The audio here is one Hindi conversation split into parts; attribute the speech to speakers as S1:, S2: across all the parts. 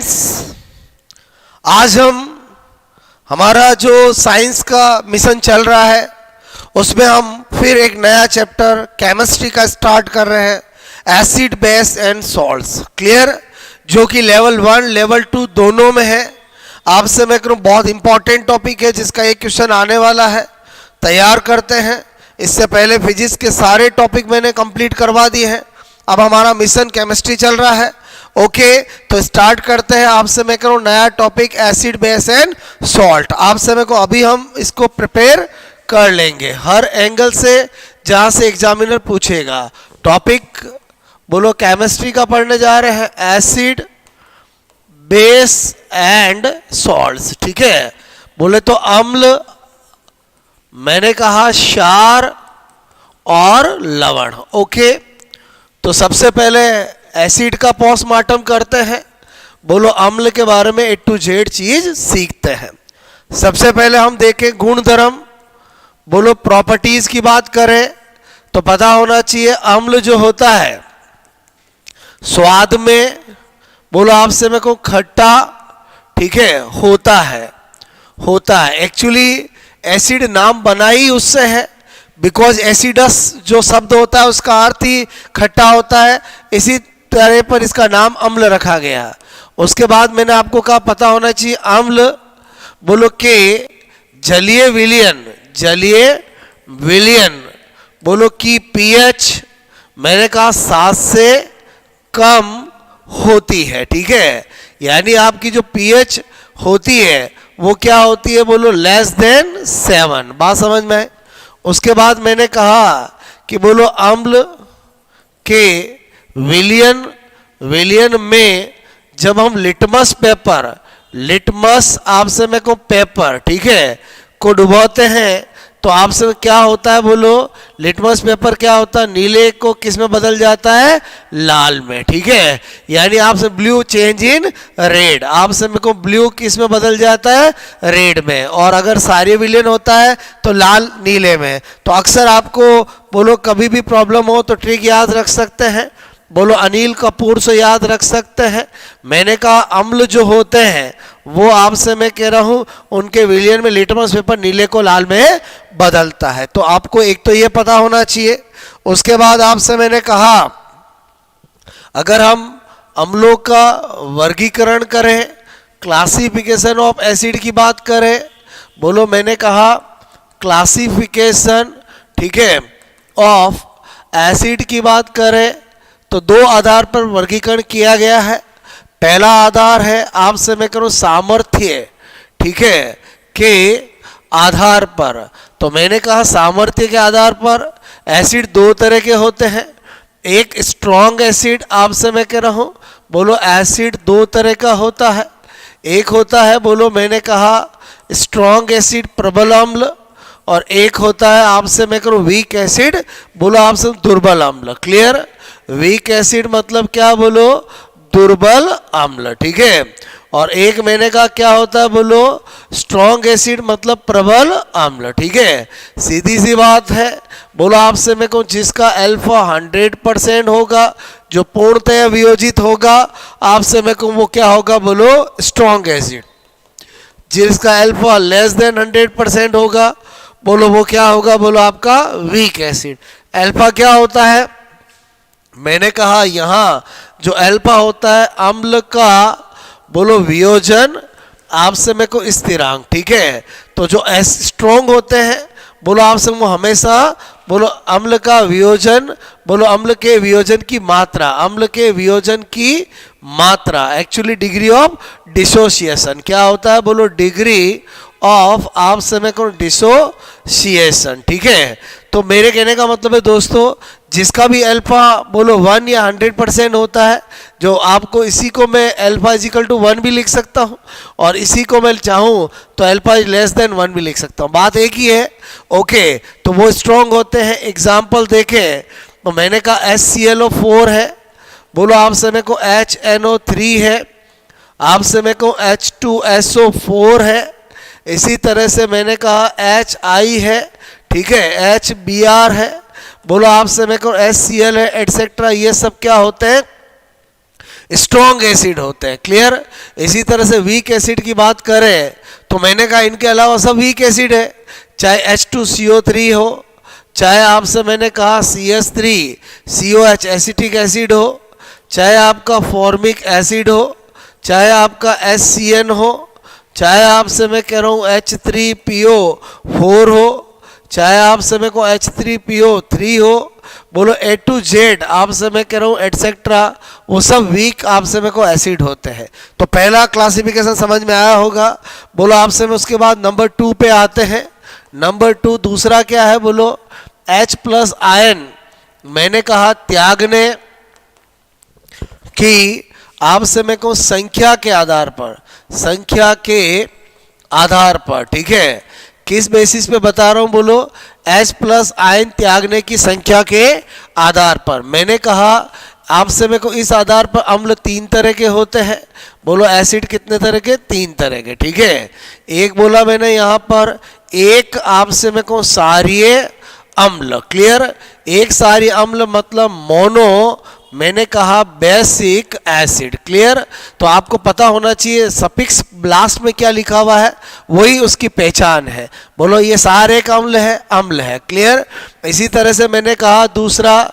S1: फ्रेंड्स, आज हमारा जो साइंस का मिशन चल रहा है उसमें हम फिर एक नया चैप्टर केमिस्ट्री का स्टार्ट कर रहे हैं, acid base and salts. Clear? जो कि लेवल 1 लेवल 2 दोनों में है। आपसे मैं कहूँ बहुत इंपॉर्टेंट टॉपिक है जिसका एक क्वेश्चन आने वाला है, तैयार करते हैं। इससे पहले फिजिक्स के सारे टॉपिक मैंने कंप्लीट करवा दिए हैं। अब हमारा मिशन केमिस्ट्री चल रहा है। ओके, तो स्टार्ट करते हैं। आपसे मैं करूँ नया topic acid base and salt. आपसे मैं को अभी हम इसको प्रिपेयर कर लेंगे हर एंगल से जहाँ से एग्जामिनर पूछेगा। टॉपिक बोलो केमिस्ट्री का पढ़ने जा रहे हैं, एसिड बेस एंड सॉल्ट्स। ठीक है, बोले तो अम्ल, मैंने कहा क्षार और लवण। ओके, तो सबसे पहले एसिड का पोस्टमार्टम करते हैं। बोलो अम्ल के बारे में A to Z चीज सीखते हैं। सबसे पहले हम देखें गुणधर्म। बोलो प्रॉपर्टीज की बात करें तो पता होना चाहिए अम्ल जो होता है स्वाद में, बोलो आपसे मैं कहूँ खट्टा, ठीक है, होता है। एक्चुअली एसिड नाम बना ही उससे है, बिकॉज एसिडस जो शब्द होता है उसका अर्थ ही खट्टा होता है। इसी तरह पर इसका नाम अम्ल रखा गया। उसके बाद मैंने आपको कहा पता होना चाहिए अम्ल बोलो के जलीय विलयन बोलो की पीएच मैंने कहा 7 से कम होती है। ठीक है, यानी आपकी जो पीएच होती है वो क्या होती है, बोलो लेस देन 7। बात समझ में है? उसके बाद मैंने कहा कि बोलो अम्ल के विलियन में जब हम लिटमस आपसे मैं को पेपर, ठीक है, को डुबोते हैं तो आपसे क्या होता है, बोलो लिटमस पेपर क्या होता है, नीले को किस में बदल जाता है, लाल में। ठीक है, यानी आपसे ब्लू चेंज इन रेड, आपसे मेरे को ब्लू किस में बदल जाता है, रेड में। और अगर सारे विलियन होता है तो लाल नीले में। तो अक्सर आपको बोलो कभी भी प्रॉब्लम हो तो ट्रिक याद रख सकते हैं, बोलो अनिल कपूर से याद रख सकते हैं। मैंने कहा अम्ल जो होते हैं वो आपसे मैं कह रहा हूं उनके विलियन में लिटमस पेपर नीले को लाल में बदलता है। तो आपको एक तो ये पता होना चाहिए। उसके बाद आपसे मैंने कहा अगर हम अम्लों का वर्गीकरण करें, क्लासिफिकेशन ऑफ एसिड की बात करें, बोलो मैंने कहा क्लासिफिकेशन, ठीक है, ऑफ एसिड की बात करें तो 2 आधार पर वर्गीकरण किया गया है। पहला आधार है आपसे मैं करूं सामर्थ्य, ठीक है, के आधार पर। तो मैंने कहा सामर्थ्य के आधार पर एसिड 2 तरह के होते हैं। एक स्ट्रॉन्ग एसिड आपसे मैं कह रहा हूं, बोलो एसिड 2 तरह का होता है। एक होता है बोलो मैंने कहा स्ट्रॉन्ग एसिड प्रबल अम्ल, और एक होता है आपसे मैं करूं वीक एसिड, बोलो आपसे दुर्बल अम्ल। क्लियर? वीक एसिड मतलब क्या, बोलो दुर्बल अम्ल। ठीक है, और एक मैंने कहा क्या होता है, बोलो स्ट्रॉन्ग एसिड मतलब प्रबल अम्ल। ठीक है, सीधी सी बात है। बोलो आपसे मैं कहूँ जिसका अल्फा 100% होगा, जो पूर्णतः वियोजित होगा, आपसे मैं कहूँ वो क्या होगा, बोलो स्ट्रॉन्ग एसिड। जिसका अल्फा लेस देन 100% होगा, बोलो वो क्या होगा, बोलो आपका वीक एसिड। अल्फा क्या होता है, मैंने कहा यहां जो अल्फा होता है अम्ल का बोलो वियोजन, आपसे मैं को स्थिरांक। ठीक है, तो जो स्ट्रॉन्ग होते हैं बोलो आपसे वो हमेशा बोलो अम्ल का वियोजन, बोलो अम्ल के वियोजन की मात्रा, अम्ल के वियोजन की मात्रा, एक्चुअली डिग्री ऑफ डिसोसिएशन क्या होता है, बोलो डिग्री ऑफ आपसे मैं कहूँ डिसोसिएशन। ठीक है, तो मेरे कहने का मतलब है दोस्तों जिसका भी अल्फा बोलो 1 या 100% होता है, जो आपको इसी को मैं अल्फा इजिकल टू 1 भी लिख सकता हूँ, और इसी को मैं चाहूँ तो अल्फा लेस देन 1 भी लिख सकता हूँ, बात एक ही है। ओके, तो वो स्ट्रॉन्ग होते हैं। एग्जाम्पल देखें तो मैंने कहा HClO4 है, बोलो आपसे मेरे को HNO3 है, आपसे मेरे को H2SO4 है, इसी तरह से मैंने कहा HI है, ठीक है, HBr है, बोलो आपसे मेरे को HCl है, एटसेट्रा। ये सब क्या होते हैं, स्ट्रॉन्ग एसिड होते हैं, क्लियर। इसी तरह से वीक एसिड की बात करें तो मैंने कहा इनके अलावा सब वीक एसिड है, चाहे H2CO3 हो, चाहे आपसे मैंने कहा CH3COH एसिटिक एसिड हो, चाहे आपका फॉर्मिक एसिड हो, चाहे आपका HCN हो, चाहे आपसे मैं कह रहा हूँ H3PO4 हो, चाहे आपसे मैं को H3PO3 हो, बोलो A to Z आपसे मैं कह रहा हूँ एटसेट्रा, वो सब वीक आपसे मैं को एसिड होते हैं। तो पहला क्लासिफिकेशन समझ में आया होगा। बोलो आपसे में उसके बाद नंबर 2 पे आते हैं। नंबर 2 दूसरा क्या है, बोलो H+ आयन मैंने कहा त्यागने की आपसे मैं कहूँ संख्या के आधार पर, संख्या के आधार पर, ठीक है। किस बेसिस पे बता रहा हूं, बोलो H+ आयन त्यागने की संख्या के आधार पर। मैंने कहा आपसे मेरे को इस आधार पर अम्ल 3 तरह के होते हैं। बोलो एसिड कितने तरह के, 3 तरह के, ठीक है। एक बोला मैंने यहाँ पर, एक आपसे मेरे को क्षारीय अम्ल, क्लियर। एक क्षारीय अम्ल मतलब मोनो मैंने कहा बेसिक एसिड, क्लियर। तो आपको पता होना चाहिए सफिक्स लास्ट में क्या लिखा हुआ है, वही उसकी पहचान है। बोलो ये सारे एक अम्ल है, क्लियर। इसी तरह से मैंने कहा दूसरा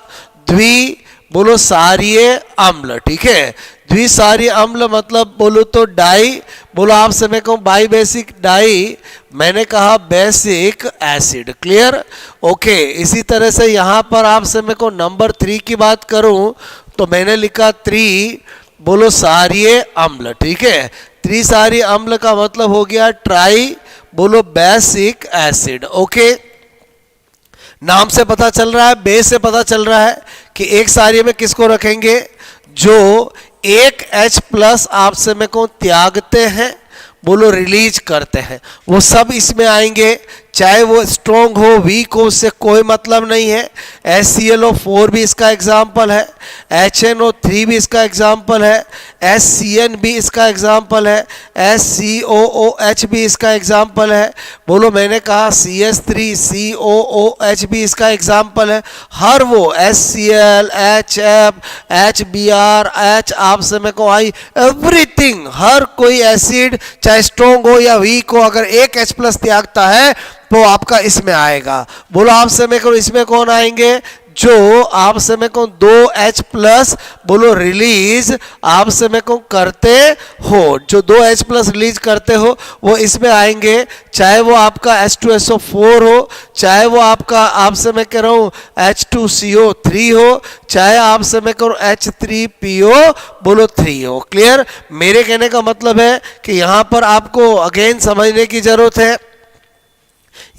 S1: द्वि, बोलो क्षारीय अम्ल, ठीक है। द्विक्षारीय अम्ल मतलब बोलो तो डाई, बोलो आपसे मैं कहूँ बाई बेसिक डाई, मैंने कहा बेसिक एसिड, क्लियर, ओके। इसी तरह से यहाँ पर आपसे मैं को नंबर 3 की बात करूँ तो मैंने लिखा 3, बोलो क्षारीय अम्ल, ठीक है। त्रिक्षारीय अम्ल का मतलब हो गया ट्राई, बोलो बेसिक एसिड, ओके। नाम से पता चल रहा है, बेस से पता चल रहा है कि एक क्षारीय में किसको रखेंगे, जो एक H+ आपसे में को त्यागते हैं, बोलो रिलीज करते हैं, वो सब इसमें आएंगे। चाहे वो स्ट्रॉन्ग हो वीक हो, उससे कोई मतलब नहीं है। HClO4 भी इसका एग्जाम्पल है, HNO3 भी इसका एग्जाम्पल है, HCN भी इसका एग्जाम्पल है, HCOOH भी इसका एग्जाम्पल है। बोलो मैंने कहा CH3COOH भी इसका एग्जाम्पल है। हर वो HCl, HF, HBr, H आपसे में को आई एवरीथिंग, हर कोई एसिड चाहे स्ट्रॉन्ग हो या वीक हो, अगर एक H+ त्यागता है तो आपका इसमें आएगा। बोलो आपसे में को इसमें कौन आएंगे, जो आपसे में को 2H+ बोलो रिलीज आपसे में को करते हो, जो 2H+ रिलीज करते हो वो इसमें आएंगे। चाहे वो आपका H2SO4 हो, चाहे वो आपका आपसे मैं कह रहा हूँ H2CO3 हो, चाहे आपसे मैं कह रहा हूँ H3PO बोलो 3 हो, क्लियर। मेरे कहने का मतलब है कि यहाँ पर आपको अगेन समझने की जरूरत है।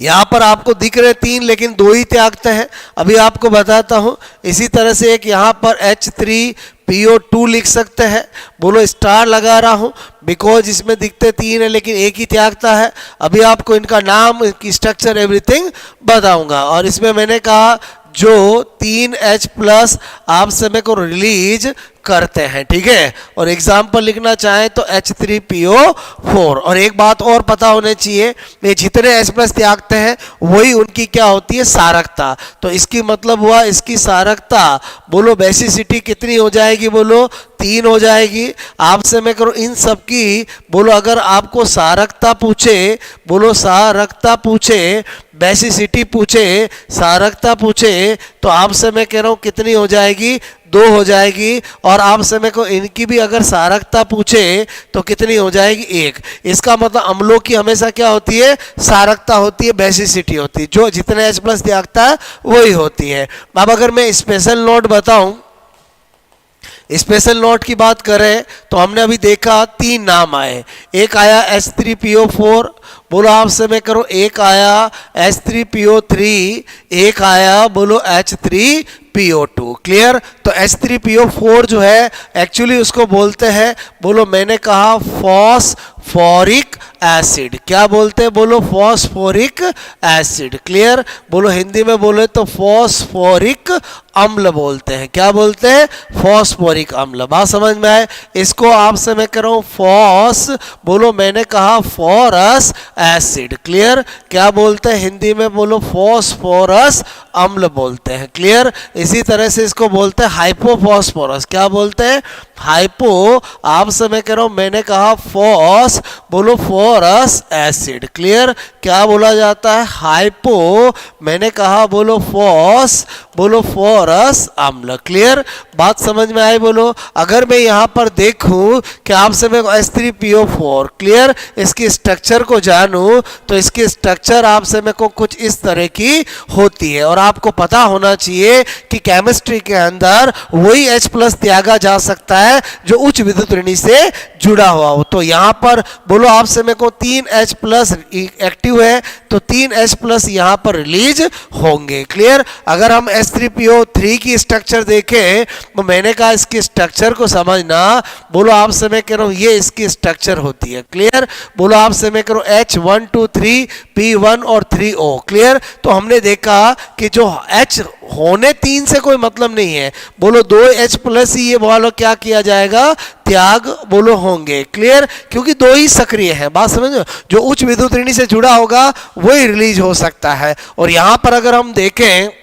S1: यहाँ पर आपको दिख रहे 3 लेकिन 2 ही त्यागते हैं, अभी आपको बताता हूँ। इसी तरह से एक यहाँ पर H3PO2 लिख सकते हैं, बोलो स्टार लगा रहा हूँ बिकॉज इसमें दिखते 3 है लेकिन एक ही त्यागता है। अभी आपको इनका नाम, इनकी स्ट्रक्चर एवरीथिंग बताऊंगा। और इसमें मैंने कहा जो 3H+ आप समय को रिलीज करते हैं, ठीक है। और एग्जाम्पल लिखना चाहें तो H3PO4। और एक बात और पता होने चाहिए, ये जितने H+ त्यागते हैं वही उनकी क्या होती है, सारकता। तो इसकी मतलब हुआ इसकी सारकता, बोलो बेसिसिटी कितनी हो जाएगी, बोलो 3 हो जाएगी। आपसे मैं करूँ इन सब की, बोलो अगर आपको सारकता पूछे, बोलो सारकता पूछे, बेसिसिटी पूछे, सारकता पूछे, तो आपसे मैं कह रहा हूँ कितनी हो जाएगी, 2 हो जाएगी। और आप समय को इनकी भी अगर सारकता पूछे तो कितनी हो जाएगी, 1। इसका मतलब अम्लों की हमेशा क्या होती है, सारकता होती है, बेसिसिटी होती है, जो जितने H+ त्यागता है वही होती है। अब अगर मैं स्पेशल नोट बताऊं, स्पेशल नोट की बात करें तो हमने अभी देखा 3 नाम आए। एक आया H3PO4, बोलो आपसे मैं करो, एक आया H3PO3, एक आया बोलो H3PO2, क्लियर। तो H3PO4 जो है एक्चुअली उसको बोलते हैं, बोलो मैंने कहा फॉस्फोरिक एसिड। क्या बोलते हैं बोलो? Phosphoric acid. क्लियर? बोलो हिंदी में बोले तो फॉस्फोरिक अम्ल बोलते हैं। क्या बोलते हैं? फॉस्फोरिक अम्ल। बात समझ में आए? इसको आपसे मैं कह रहा हूं फॉस, बोलो मैंने कहा फॉरस एसिड। क्लियर? क्या बोलते हैं हिंदी में बोलो? फॉस्फोरस अम्ल बोलते हैं। क्लियर? इसी तरह से इसको बोलते हैं हाइपोफॉस्फोरस। क्या बोलते हैं? हाइपो, आपसे मैं कह रहा हूं मैंने कहा फॉस, बोलो फॉरस एसिड। क्लियर? क्या बोला जाता है? हाइपो, मैंने कहा बोलो फॉस, बोलो फॉरस अम्ल। क्लियर? बात समझ में आई? बोलो अगर मैं यहां पर देखूं कि आपसे मैं H3PO4, क्लियर, इसकी स्ट्रक्चर को जानूं तो इसकी स्ट्रक्चर आपसे मेरे को कुछ इस तरह की होती है। और आपको पता होना चाहिए कि केमिस्ट्री के अंदर वही H+ त्यागा जा सकता है जो उच्च विद्युत ऋणी से जुड़ा हुआ हो। तो यहां पर बोलो आपसे मेरे को 3 H+ एक्टिव है तो 3 H+ यहां पर रिलीज होंगे। क्लियर? अगर हम H3PO3 की स्ट्रक्चर देखें तो मैंने कहा इसकी स्ट्रक्चर को समझना, बोलो आपसे मैं कह रहा हूं ये इसकी स्ट्रक्चर होती है। क्लियर? बोलो आपसे मैं कह रहा हूं H123 P1 और 3O। क्लियर? तो हमने देखा कि जो H होने 3 से कोई मतलब नहीं है, बोलो 2 H+ ही ये बोलो क्या किया जाएगा? त्याग बोलो होंगे। क्लियर? क्योंकि 2 ही सक्रिय है। बात समझो? जो उच्च विद्युत ऋणी से जुड़ा होगा वही रिलीज हो सकता है। और यहां पर अगर हम देखें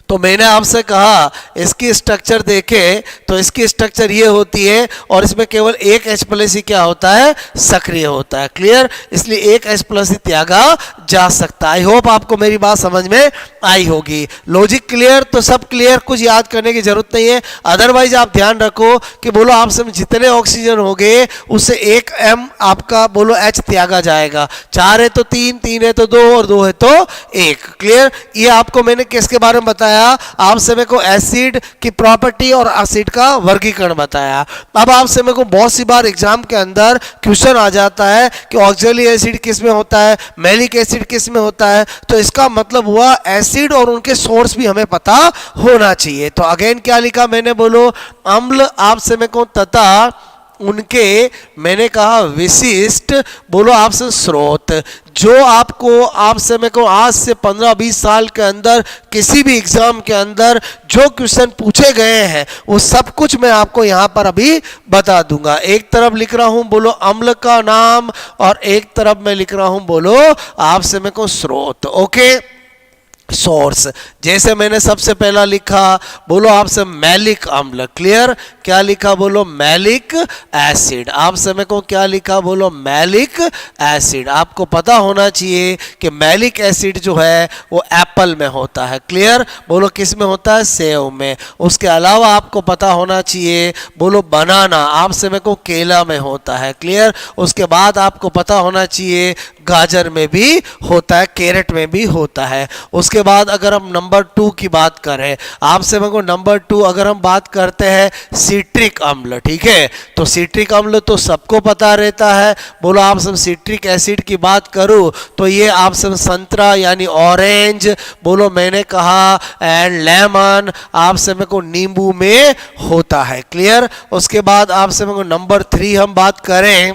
S1: तो मैंने आपसे कहा इसकी स्ट्रक्चर देखें तो इसकी स्ट्रक्चर ये होती है और इसमें केवल एक H+ ही क्या होता है? सक्रिय होता है। क्लियर? इसलिए एक H+ ही त्यागा जा सकता है। आई होप आपको मेरी बात समझ में आई होगी। Logic clear? तो सब क्लियर, कुछ याद करने की जरूरत नहीं है। अदरवाइज आप ध्यान रखो कि बोलो आपसे जितने ऑक्सीजन हो गए उससे 1 M आपका बोलो H त्यागा जाएगा। 4 है तो 3, 3 है तो 2 और 2 है तो 1। क्लियर? ये आपको मैंने किसके बारे में बताया? आपसे मेरे को एसिड की प्रॉपर्टी और एसिड का वर्गीकरण बताया। अब आपसे मेरे को बहुत सी बार एग्जाम के अंदर क्वेश्चन आ जाता है कि ऑक्जेलिक एसिड किस में होता है, मैलिक एसिड किस में होता है। तो इसका मतलब हुआ एसिड और उनके सोर्स भी हमें पता होना चाहिए। तो अगेन क्या लिखा मैंने? बोलो अम्ल आपसे मेरे को तथा उनके मैंने कहा विशिष्ट बोलो आपसे स्रोत। जो आपको आपसे मेरे को आज से 15-20 साल के अंदर किसी भी एग्जाम के अंदर जो क्वेश्चन पूछे गए हैं वो सब कुछ मैं आपको यहाँ पर अभी बता दूंगा। एक तरफ लिख रहा हूँ बोलो अम्ल का नाम और एक तरफ मैं लिख रहा हूँ बोलो आपसे मेरे को स्रोत। Okay, source. जैसे मैंने सबसे पहला लिखा बोलो आपसे मैलिक अम्ल। क्लियर? क्या लिखा? बोलो मैलिक एसिड। आपसे मेरे को क्या लिखा? बोलो मैलिक एसिड। आपको पता होना चाहिए कि मैलिक एसिड जो है वो एप्पल में होता है। क्लियर? बोलो किस में होता है? सेव में। उसके अलावा आपको पता होना चाहिए बोलो बनाना आपसे मेरे को केला में होता है। क्लियर? उसके बाद आपको पता होना चाहिए गाजर में भी होता है, कैरेट में भी होता है। उसके बाद अगर हम नंबर 2 की बात करें, आपसे मेरे को नंबर 2 अगर हम बात करते हैं सिट्रिक अम्ल, ठीक है, तो सिट्रिक अम्ल तो सबको पता रहता है। बोलो आप सब सिट्रिक एसिड की बात करूं तो ये आप सब संतरा यानी ऑरेंज, बोलो मैंने कहा एंड लेमन, आपसे मेरे को नींबू में होता है। क्लियर? उसके बाद आपसे मेरे को नंबर 3 हम बात करें,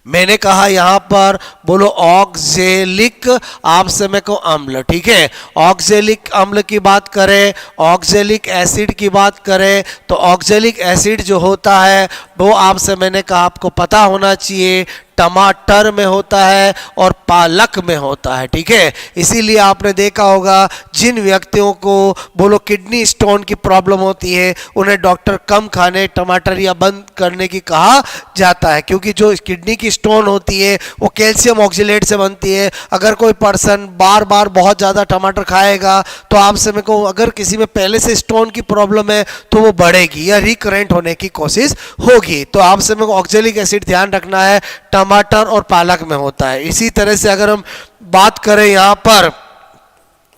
S1: मैंने कहा यहां पर बोलो ऑक्जेलिक आपसे मेरे को अम्ल। ठीक है, ऑक्जेलिक अम्ल की बात करें, ऑक्जेलिक एसिड की बात करें तो ऑक्जेलिक एसिड जो होता है वो आपसे मैंने कहा आपको पता होना चाहिए टमाटर में होता है और पालक में होता है। ठीक है, इसीलिए आपने देखा होगा जिन व्यक्तियों को बोलो किडनी स्टोन की प्रॉब्लम होती है उन्हें डॉक्टर कम खाने टमाटर या बंद करने की कहा जाता है, क्योंकि जो किडनी की स्टोन होती है वो कैल्शियम ऑक्जेलेट से बनती है। अगर कोई पर्सन बार बार बहुत ज़्यादा टमाटर खाएगा तो आपसे मेरे को अगर किसी में पहले से स्टोन की प्रॉब्लम है तो वो बढ़ेगी या रिकरेंट होने की कोशिश होगी। तो आपसे मेरे को ऑक्जेलिक एसिड ध्यान रखना है टमाटर और पालक में होता है। इसी तरह से अगर हम बात करें यहाँ पर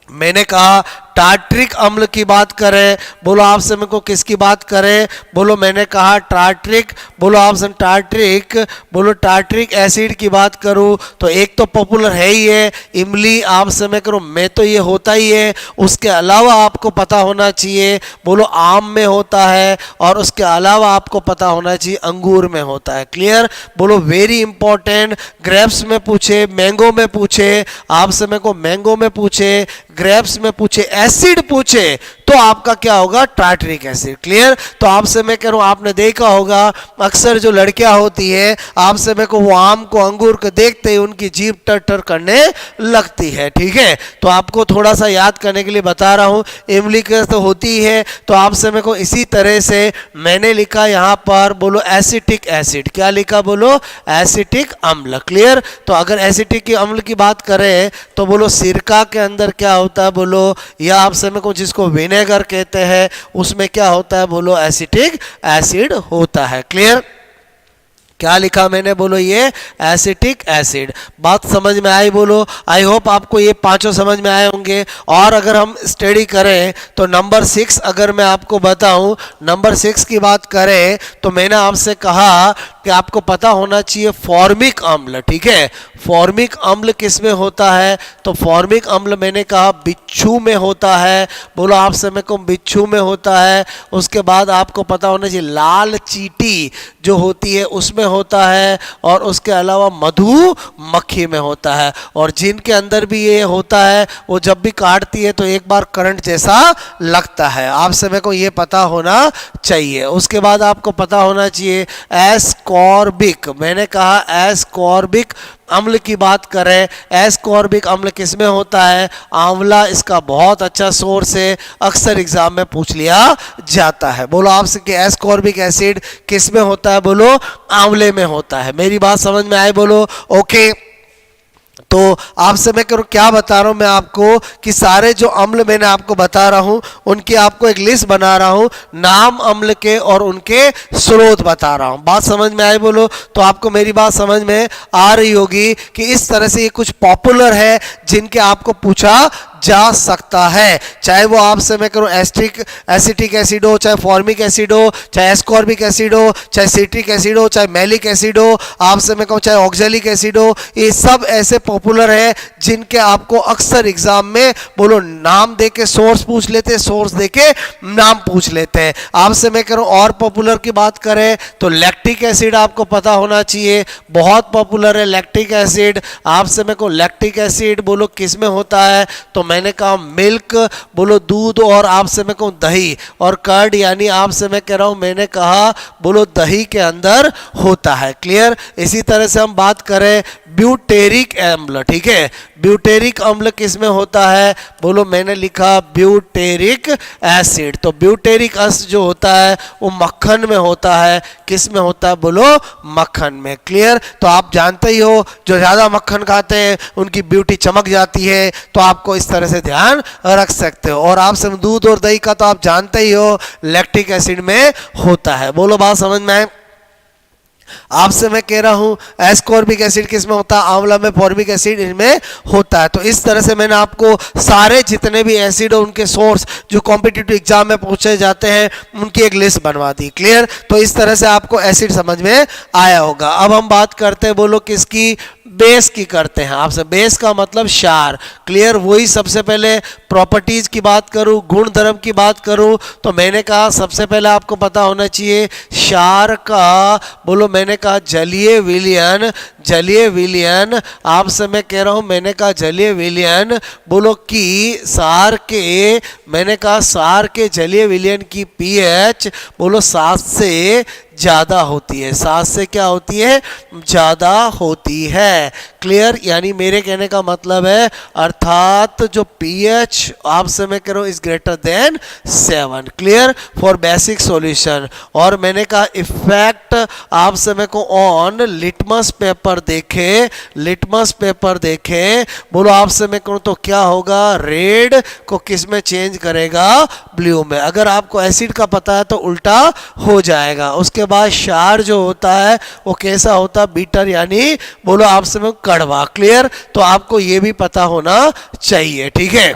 S1: मैंने कहा टार्ट्रिक अम्ल की बात करें, बोलो आपसे मेरे को किसकी बात करें, बोलो मैंने कहा टार्ट्रिक, बोलो आपसे टार्ट्रिक, बोलो टार्ट्रिक एसिड की बात करूं तो एक तो पॉपुलर है ही है इमली, आपसे मैं करूं मैं तो ये होता ही है, उसके अलावा आपको पता होना चाहिए बोलो आम में होता है, और उसके अलावा आपको पता होना चाहिए अंगूर में होता है। क्लियर, बोलो वेरी इंपॉर्टेंट, ग्रेप्स में पूछे, मैंगो में पूछे, आपसे मेरे को मैंगो में पूछे, ग्रेप्स में पूछे, एसिड पूछे तो आपका क्या होगा टार्ट्रिक एसिड। क्लियर, तो आपसे मैं कह रहा हूं आपने देखा होगा अक्सर जो लड़कियां होती है आपसे मेरे को वो आम को अंगूर को देखते ही उनकी जीभ टर टर करने लगती है। ठीक है, तो आपको थोड़ा सा याद करने के लिए बता रहा हूं, इमली के तो होती है, तो आपसे मेरे को इसी तरह से मैंने लिखा यहां पर बोलो एसिटिक एसिड, क्या लिखा बोलो एसिटिक अम्ल। क्लियर, तो अगर एसिटिक अम्ल की बात करें तो बोलो सिरका के अंदर क्या होता है बोलो, या आपसे मेरे को जिसको विनेगर कहते हैं उसमें क्या होता है बोलो एसिटिक एसिड होता है। क्लियर, क्या लिखा मैंने बोलो ये एसिटिक एसिड। बात समझ में आई बोलो, आई होप आपको ये पांचों समझ में आए होंगे। और अगर हम स्टडी करें तो नंबर 6 अगर मैं आपको बताऊं, नंबर 6 की बात करें तो मैंने आपसे कहा कि आपको पता होना चाहिए फॉर्मिक अम्ल। ठीक है, फॉर्मिक अम्ल किस में होता है, तो फॉर्मिक अम्ल मैंने कहा बिच्छू में होता है, बोलो आपसे मेरे को बिच्छू में होता है। उसके बाद आपको पता होना चाहिए लाल चींटी जो होती है उसमें होता है, और उसके अलावा मधुमक्खी में होता है, और जिनके अंदर भी ये होता है वो जब भी काटती है तो एक बार करंट जैसा लगता है, आपसे मेरे को ये पता होना चाहिए। उसके बाद आपको पता होना चाहिए एस्कॉर्बिक, मैंने कहा एस्कॉर्बिक अम्ल की बात करें, एस्कॉर्बिक अम्ल किस में होता है, आंवला इसका बहुत अच्छा सोर्स है, अक्सर एग्जाम में पूछ लिया जाता है। बोलो आपसे कि एस्कॉर्बिक एसिड किस में होता है, बोलो आंवले में होता है। मेरी बात समझ में आए बोलो ओके। तो आपसे मैं करूँ क्या बता रहा हूं मैं आपको कि सारे जो अम्ल मैंने आपको बता रहा हूं उनकी आपको एक लिस्ट बना रहा हूं, नाम अम्ल के और उनके स्रोत बता रहा हूं। बात समझ में आई बोलो, तो आपको मेरी बात समझ में आ रही होगी कि इस तरह से ये कुछ पॉपुलर है जिनके आपको पूछा जा सकता है, चाहे वो आपसे मैं करूँ एसिटिक एसिड हो, चाहे फॉर्मिक एसिड हो, चाहे एस्कॉर्बिक एसिड हो, चाहे सिट्रिक एसिड हो, चाहे मैलिक एसिड हो, आपसे मैं कहूँ चाहे ऑक्जेलिक एसिड हो, ये सब ऐसे पॉपुलर है जिनके आपको अक्सर एग्जाम में बोलो नाम दे के सोर्स पूछ लेते हैं, सोर्स दे के नाम पूछ लेते हैं। आपसे मैं कह रहा हूँ और पॉपुलर की बात करें तो लैक्टिक एसिड आपको पता होना चाहिए, बहुत पॉपुलर है लैक्टिक एसिड। आपसे मैं कहूँ लैक्टिक एसिड बोलो किस में होता है, तो मैंने कहा मिल्क बोलो दूध, और आपसे मैं कहूँ दही और कर्ड, यानी आपसे मैं कह रहा हूँ मैंने कहा बोलो दही के अंदर होता है। क्लियर, इसी तरह से हम बात करें ब्यूटेरिक अम्ल, ठीक है, ब्यूटेरिक अम्ल किस में होता है, बोलो मैंने लिखा ब्यूटेरिक एसिड। तो ब्यूटेरिक एसिड जो होता है वो मक्खन में होता है, किस में होता है बोलो मक्खन में। क्लियर, तो आप जानते ही हो जो ज़्यादा मक्खन खाते हैं उनकी ब्यूटी चमक जाती है, तो आपको इस तरह से ध्यान रख सकते हो। और आपसे दूध और दही का तो आप जानते ही हो लैक्टिक एसिड में होता है। बोलो बात समझ में आए। आपसे मैं कह रहा हूं एस्कॉर्बिक एसिड किस में होता है, आंवला में, फॉर्मिक एसिड इनमें होता है। तो इस तरह से मैंने आपको सारे जितने भी एसिड और उनके सोर्स जो कॉम्पिटिटिव एग्जाम में पूछे जाते हैं उनकी एक लिस्ट बनवा दी। क्लियर, तो इस तरह से आपको एसिड समझ में आया होगा। अब हम बात करते हैं बोलो किसकी, बेस की करते हैं। आपसे बेस का मतलब क्षार। क्लियर, वही सबसे पहले प्रॉपर्टीज की बात करूं, गुण धर्म की बात करूं तो मैंने कहा सबसे पहले आपको पता होना चाहिए क्षार का बोलो मैंने कहा जलीय विलयन, जलीय विलयन आपसे मैं कह रहा हूं मैंने कहा जलीय विलयन बोलो कि सार के, मैंने कहा सार के जलीय विलयन की पीएच बोलो 7 से ज़्यादा होती है, 7 से क्या होती है ज़्यादा होती है। क्लियर, यानी मेरे कहने का मतलब है अर्थात जो पीएच आपसे मैं कह रहा हूँ is greater than 7। Clear, for basic solution. और मैंने कहा इफेक्ट आपसे मैं को ऑन लिटमस पेपर देखे, लिटमस पेपर देखे बोलो आपसे मैं कहूँ तो क्या होगा, रेड को किस में चेंज करेगा, ब्लू में। अगर आपको एसिड का पता है तो उल्टा हो जाएगा। उसके बाद क्षार जो होता है वो कैसा होता है, बीटर, यानी बोलो आपसे मैं कड़वा। क्लियर, तो आपको ये भी पता होना चाहिए। ठीक है,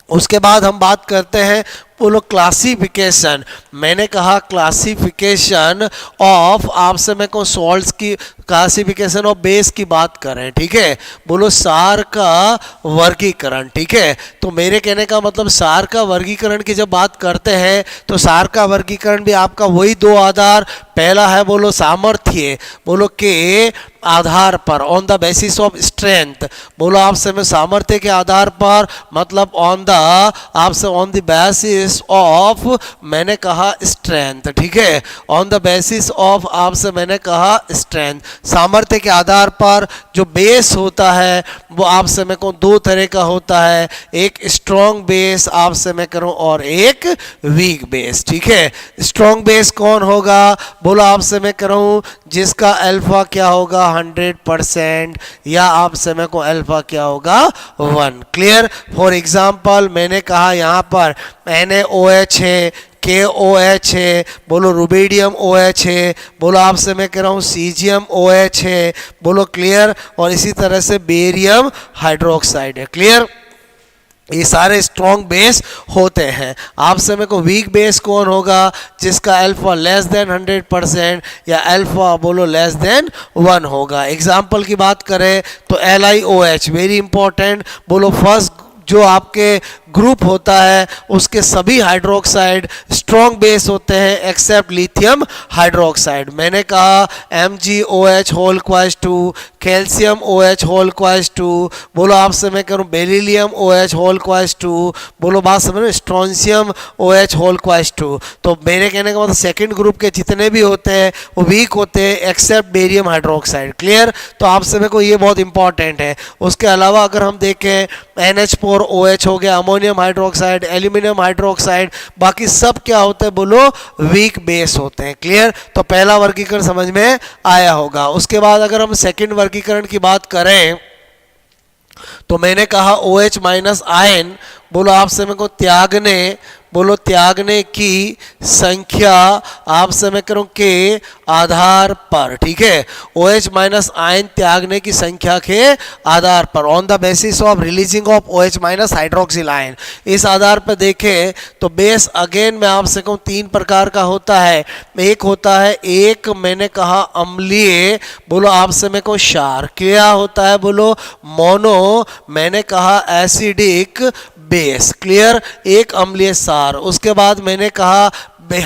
S1: उसके बाद हम बात करते हैं बोलो क्लासिफिकेशन। मैंने कहा क्लासिफिकेशन ऑफ, आपसे मैं को सॉल्ट्स की क्लासिफिकेशन ऑफ बेस की बात करें, ठीक है। बोलो सार का वर्गीकरण, ठीक है। तो मेरे कहने का मतलब सार का वर्गीकरण की जब बात करते हैं तो सार का वर्गीकरण भी आपका वही दो आधार, पहला है बोलो सामर्थ्य, बोलो के आधार पर, on the basis of strength. बोलो आपसे मैं सामर्थ्य के आधार पर मतलब ऑन द, आपसे ऑन द बेसिस ऑफ मैंने कहा स्ट्रेंथ, ठीक है। ऑन द बेसिस ऑफ आपसे मैंने कहा स्ट्रेंथ, सामर्थ्य के आधार पर जो बेस होता है वो आपसे मैं कहूँ दो तरह का होता है, एक स्ट्रॉन्ग बेस आपसे मैं करूँ और एक वीक बेस, ठीक है। स्ट्रॉन्ग बेस कौन होगा, बोलो आपसे मैं करूँ जिसका अल्फा क्या होगा 100%, या आपसे मैं को अल्फा क्या होगा 1। क्लियर। फॉर एग्जाम्पल मैंने कहा यहाँ पर NaOH है, KOH है, बोलो रुबीडियम OH है, बोलो आपसे मैं कह रहा हूँ सीजियम OH है, बोलो क्लियर। और इसी तरह से बेरियम हाइड्रोक्साइड है, क्लियर। ये सारे स्ट्रॉन्ग बेस होते हैं। आपसे मेरे को वीक बेस कौन होगा, जिसका अल्फा लेस देन 100% या अल्फा बोलो लेस देन 1 होगा। एग्जाम्पल की बात करें तो LiOH वेरी इंपॉर्टेंट, बोलो फर्स्ट जो आपके ग्रुप होता है उसके सभी हाइड्रोक्साइड स्ट्रॉन्ग बेस होते हैं एक्सेप्ट लिथियम हाइड्रोक्साइड। मैंने कहा MgOH होल क्वाइस 2, कैल्शियम OH होल क्वाइस 2, बोलो आपसे मैं करूँ बेरिलियम OH होल क्वाइस 2, बोलो बात समझ, स्ट्रोंशियम OH होल क्वाइस 2। तो मेरे कहने का मतलब सेकंड ग्रुप के जितने भी होते हैं वो वीक होते हैं एक्सेप्ट बेरियम हाइड्रोक्साइड, क्लियर। तो आपसे मेरे को ये बहुत इंपॉर्टेंट है। उसके अलावा अगर हम देखें NH4OH हो गया, अमोनियम हाइड्रोक्साइड, एल्यूमिनियम हाइड्रोक्साइड, बाकी सब क्या होते हैं बोलो वीक बेस होते हैं, क्लियर। तो पहला वर्गीकरण समझ में आया होगा। उसके बाद अगर हम सेकंड वर्गीकरण की बात करें तो मैंने कहा OH माइनस आयन, बोलो आपसे मेरे को त्यागने, बोलो त्यागने की संख्या आपसे मैं करूं के आधार पर, ठीक है। OH माइनस आयन त्यागने की संख्या के आधार पर, on the basis of releasing of OH minus hydroxyl ion. इस आधार पर देखें तो बेस अगेन मैं आपसे कहूँ 3 प्रकार का होता है। एक होता है, एक मैंने कहा अम्लीय, बोलो आपसे मेरे को क्षार, क्या होता है बोलो मोनो, मैंने कहा एसिडिक बेस, क्लियर, एक अम्लीय सार। उसके बाद मैंने कहा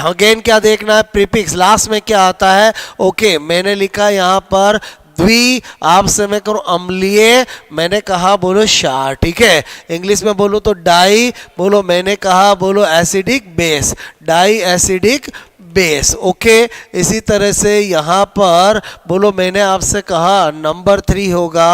S1: अगेन क्या देखना है, प्रीफिक्स लास्ट में क्या आता है, ओके मैंने लिखा यहाँ पर द्वि, आपसे मैं करूँ अम्लीय, मैंने कहा बोलो क्षार, ठीक है। इंग्लिश में बोलो तो डाई, बोलो मैंने कहा बोलो acidic base, diacidic base, okay. इसी तरह से यहाँ पर बोलो मैंने आपसे कहा नंबर 3 होगा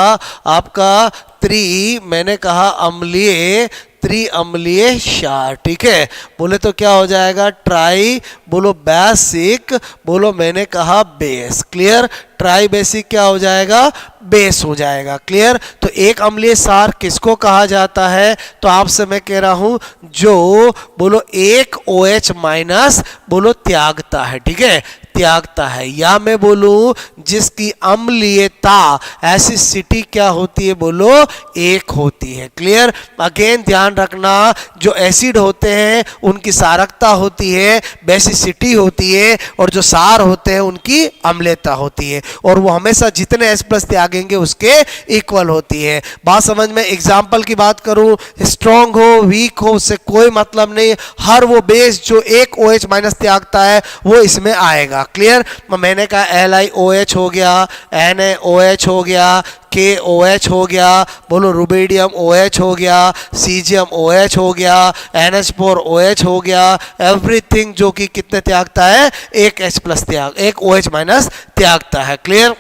S1: आपका मैंने कहा अम्लीय, त्रिअम्लीय क्षार, ठीक है। बोले तो क्या हो जाएगा ट्राई, बोलो बेसिक, बोलो मैंने कहा बेस, क्लियर। ट्राई बेसिक क्या हो जाएगा, बेस हो जाएगा, क्लियर। तो एक अम्लीय सार किसको कहा जाता है, तो आपसे मैं कह रहा हूं जो बोलो एक OH माइनस बोलो त्यागता है, ठीक है, त्यागता है। या मैं बोलूं जिसकी अम्लीयता एसिडिटी क्या होती है बोलो एक होती है, क्लियर। अगेन ध्यान रखना जो एसिड होते हैं उनकी सारकता होती है, बेसिसिटी होती है, और जो सार होते हैं उनकी अम्लीयता होती है, और वो हमेशा जितने H+ त्यागेंगे उसके इक्वल होती है। बात समझ में। एग्जाम्पल की बात करूं, स्ट्रॉन्ग हो वीक हो उससे कोई मतलब नहीं, हर वो बेस जो एक OH माइनस त्यागता है वो इसमें आएगा, क्लियर। मैंने कहा LiOH हो गया, NaOH हो गया, KOH हो गया, बोलो रुबीडियम OH हो गया, सीजियम OH हो गया, NH4OH हो गया, एवरीथिंग जो कि कितने त्यागता है एक H+ त्याग, एक OH माइनस त्यागता है, क्लियर।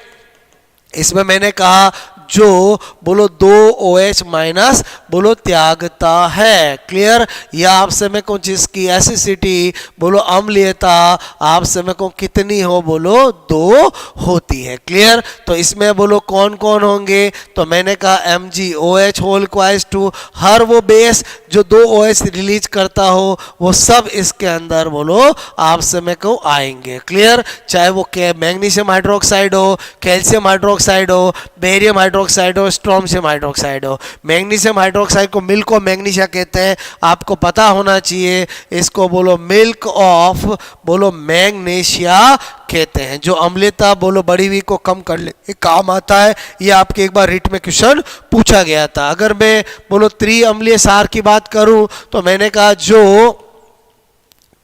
S1: इसमें मैंने कहा जो बोलो 2 OH माइनस बोलो त्यागता है, क्लियर। या आपसे मैं कहूँ जिसकी एसिडिटी बोलो अम्लीयता आपसे मैं कहूँ कितनी हो बोलो 2 होती है, क्लियर। तो इसमें बोलो कौन कौन होंगे, तो मैंने कहा MgOH होल क्वाइस 2, हर वो बेस जो 2 OH रिलीज करता हो वो सब इसके अंदर बोलो आपसे मैं कहूँ आएंगे, क्लियर। चाहे वो मैग्नीशियम हाइड्रोक्साइड हो, कैल्शियम हाइड्रोक्साइड हो, बेरियम हाइड्रोक्साइड हाइड्रोक्साइड हो, स्ट्रोंशियम हाइड्रोक्साइड हो। मैग्नीशियम हाइड्रोक्साइड को मिल्क ऑफ मैग्नीशिया कहते हैं, आपको पता होना चाहिए। इसको बोलो मिल्क ऑफ बोलो मैग्नीशिया कहते हैं, जो अम्लता बोलो बढ़ी हुई को कम करने के काम आता है। ये आपके एक बार रिट में क्वेश्चन पूछा गया था। अगर मैं बोलो त्रिअम्लीय सार की बात करूं तो मैंने कहा जो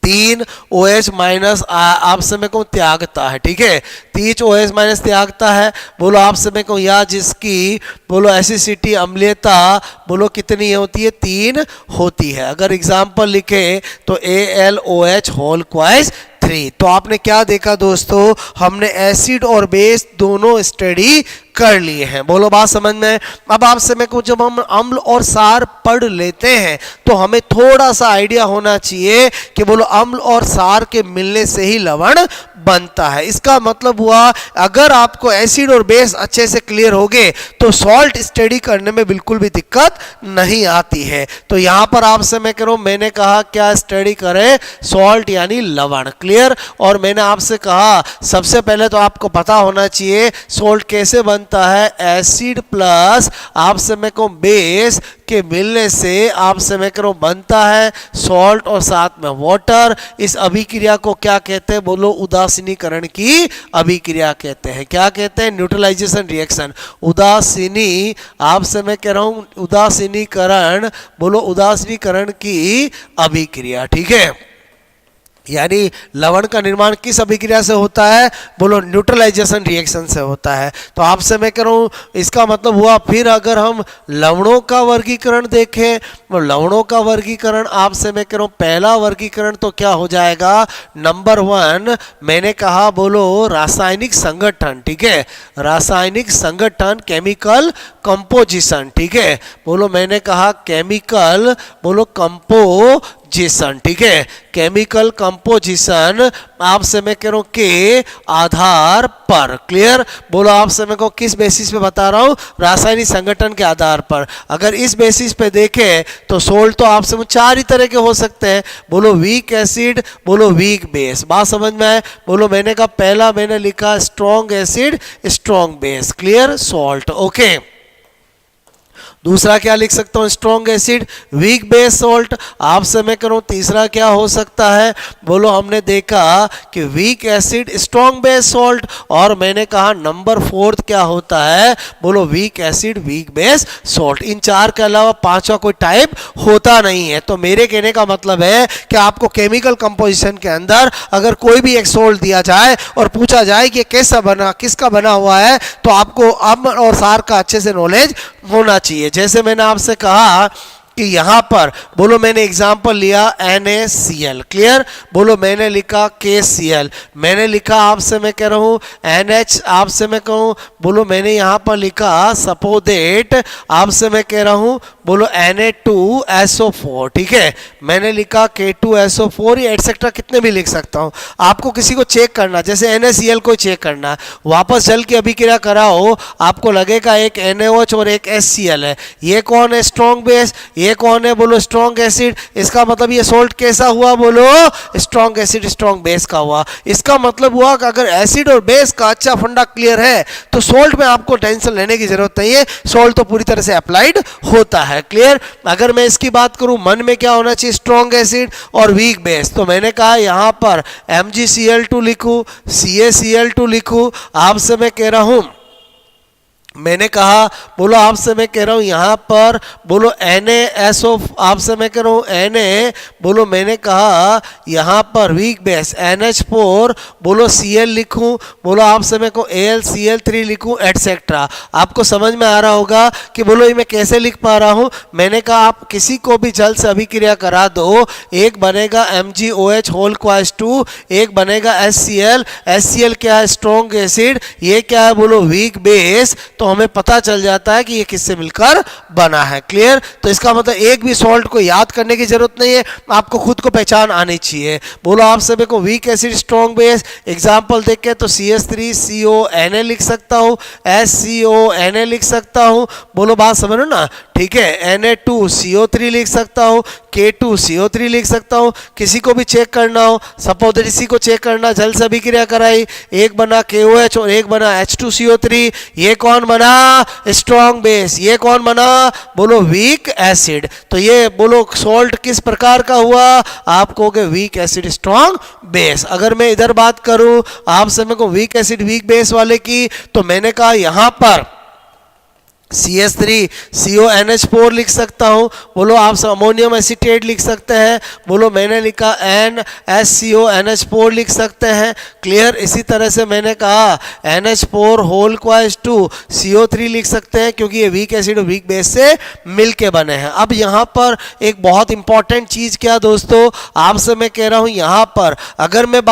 S1: 3 OH माइनस आपसे मैं कहूँ त्यागता है, ठीक है, 3 OH माइनस त्यागता है बोलो आपसे मैं कहूँ, या जिसकी बोलो एसिडिटी अम्लीयता बोलो कितनी होती है, 3 होती है। अगर एग्जाम्पल लिखे तो AlOH होल क्वाइस 3। तो आपने क्या देखा दोस्तों, हमने एसिड और बेस दोनों स्टडी कर लिए हैं। बोलो बात समझ में। अब आपसे मैं कहूँ जब हम अम्ल और सार पढ़ लेते हैं तो हमें थोड़ा सा आइडिया होना चाहिए कि बोलो अम्ल और सार के मिलने से ही लवण बनता है। इसका मतलब हुआ अगर आपको एसिड और बेस अच्छे से क्लियर हो गए तो सॉल्ट स्टडी करने में बिल्कुल भी दिक्कत नहीं आती है। तो यहाँ पर आपसे मैं कह रहा हूँ, मैंने कहा क्या स्टडी करें, सॉल्ट यानी लवण, क्लियर। और मैंने आपसे कहा सबसे पहले तो आपको पता होना चाहिए सॉल्ट कैसे बनता है, एसिड प्लस आपसे मैं कहूँ बेस के मिलने से आपसे मैं कह रहा हूँ बनता है सॉल्ट और साथ में वाटर। इस अभिक्रिया को क्या कहते हैं, बोलो उदासीनीकरण की अभिक्रिया कहते हैं। क्या कहते हैं, न्यूट्रलाइजेशन रिएक्शन। उदासीनी आपसे मैं कह रहा हूँ उदासीनीकरण, बोलो उदासीनीकरण की अभिक्रिया, ठीक है। यानी लवण का निर्माण किस अभिक्रिया से होता है, बोलो न्यूट्रलाइजेशन रिएक्शन से होता है। तो आपसे मैं कह रहा हूँ इसका मतलब हुआ। फिर अगर हम लवणों का वर्गीकरण देखें, लवणों का वर्गीकरण आपसे मैं कह रहा हूँ पहला वर्गीकरण तो क्या हो जाएगा, नंबर 1 मैंने कहा बोलो रासायनिक संगठन, ठीक है, रासायनिक संगठन केमिकल कंपोजिशन, ठीक है। बोलो मैंने कहा केमिकल बोलो कंपोजिशन, ठीक है, केमिकल कंपोजिशन आपसे मैं कह रहा हूं के आधार पर, क्लियर। बोलो आपसे मैं को किस बेसिस पे बता रहा हूं, रासायनिक संगठन के आधार पर। अगर इस बेसिस पे देखें तो सोल्ट तो आपसे 4 ही तरह के हो सकते हैं, बोलो वीक एसिड, बोलो वीक बेस। बात समझ में आए। बोलो मैंने कहा पहला मैंने लिखा strong acid strong base, clear, salt, okay. दूसरा क्या लिख सकता हूँ, strong acid weak base salt. आपसे मैं करूँ तीसरा क्या हो सकता है, बोलो हमने देखा कि weak acid strong base salt. और मैंने कहा नंबर 4 क्या होता है, बोलो weak acid weak base salt. इन 4 के अलावा 5वां कोई टाइप होता नहीं है। तो मेरे कहने का मतलब है कि आपको केमिकल कंपोजिशन के अंदर अगर कोई भी एक सॉल्ट दिया जाए और पूछा जाए कि कैसा बना, किसका बना हुआ है, तो आपको अम्ल और सार का अच्छे से नॉलेज होना चाहिए। जैसे मैंने आपसे कहा कि यहाँ पर बोलो मैंने एग्जाम्पल लिया NaCl, क्लियर। बोलो मैंने लिखा KCl, मैंने लिखा आपसे मैं कह रहा हूँ NH, आपसे मैं कहूँ बोलो मैंने यहाँ पर लिखा सपोदेट, आपसे मैं कह रहा हूँ बोलो Na2SO4, ठीक है, मैंने लिखा K2SO4, ये एटसेट्रा कितने भी लिख सकता हूँ। आपको किसी को चेक करना, जैसे NaCl को चेक करना, वापस जल की अभिक्रिया कराओ, आपको लगेगा एक NaOH और एक HCl है, ये कौन है स्ट्रॉन्ग बेस, ये कौन है बोलो स्ट्रॉन्ग एसिड। इसका मतलब ये सॉल्ट कैसा हुआ, बोलो स्ट्रॉन्ग एसिड स्ट्रॉन्ग बेस का हुआ। इसका मतलब हुआ कि अगर एसिड और बेस का अच्छा फंडा क्लियर है तो सॉल्ट में आपको टेंशन लेने की जरूरत नहीं है, सॉल्ट तो पूरी तरह से अप्लाइड होता है, क्लियर। अगर मैं इसकी बात करूं मन में क्या होना चाहिए, स्ट्रॉन्ग एसिड और वीक बेस, तो मैंने कहा यहां पर MgCl2 लिखूं, CaCl2 लिखूं। आपसे मैं कह रहा हूं, मैंने कहा बोलो आपसे मैं कह रहा हूँ यहाँ पर बोलो NaSO, आपसे मैं कह रहा हूँ Na, बोलो मैंने कहा यहाँ पर वीक बेस NH4, बोलो Cl लिखूँ, बोलो आपसे मैं कहूँ AlCl3 लिखूँ, एटसेट्रा। आपको समझ में आ रहा होगा कि बोलो ये मैं कैसे लिख पा रहा हूँ। मैंने कहा आप किसी को भी जल से अभिक्रिया करा दो, एक बनेगा MgOH होल क्वाइस 2, एक बनेगा HCl। HCl क्या है, स्ट्रॉन्ग एसिड, ये क्या है बोलो वीक बेस। तो हमें पता चल जाता है कि ये किससे मिलकर बना है, क्लियर। तो इसका मतलब एक भी सॉल्ट को याद करने की जरूरत नहीं है, आपको खुद को पहचान आनी चाहिए। बोलो आप सभी को week acid strong base, example देखें तो CH3CONa लिख सकता हूँ, SCONa लिख सकता हूँ। बोलो बात समझ लो ना, ठीक है, Na2CO3 लिख सकता हूँ, K2CO3 लिख सकता हूँ। किसी को भी चेक करना हो, सपोज इसी को चेक करना, जल से अभिक्रिया कराई, एक बना KOH और एक बना H2CO3, ये कौन बना? Strong base. ये कौन बना? बोलो वीक एसिड। तो ये बोलो सॉल्ट किस प्रकार का हुआ? आप कहोगे वीक एसिड स्ट्रॉन्ग बेस। अगर मैं इधर बात करूं आपसे, मेरे को वीक एसिड वीक बेस वाले की, तो मैंने कहा यहां पर CH3CONH4 लिख सकता हूं। बोलो आप अमोनियम एसीटेट लिख सकते हैं। बोलो मैंने लिखा NaCONH4 लिख सकते हैं। क्लियर। इसी तरह से मैंने कहा NH4 होल क्वाइस 2 CO3 लिख सकते हैं, क्योंकि ये वीक एसिड और वीक बेस से मिलके बने हैं। अब यहाँ पर एक बहुत इंपॉर्टेंट चीज क्या दोस्तों, आपसे मैं कह रहा हूँ, यहाँ पर अगर मैं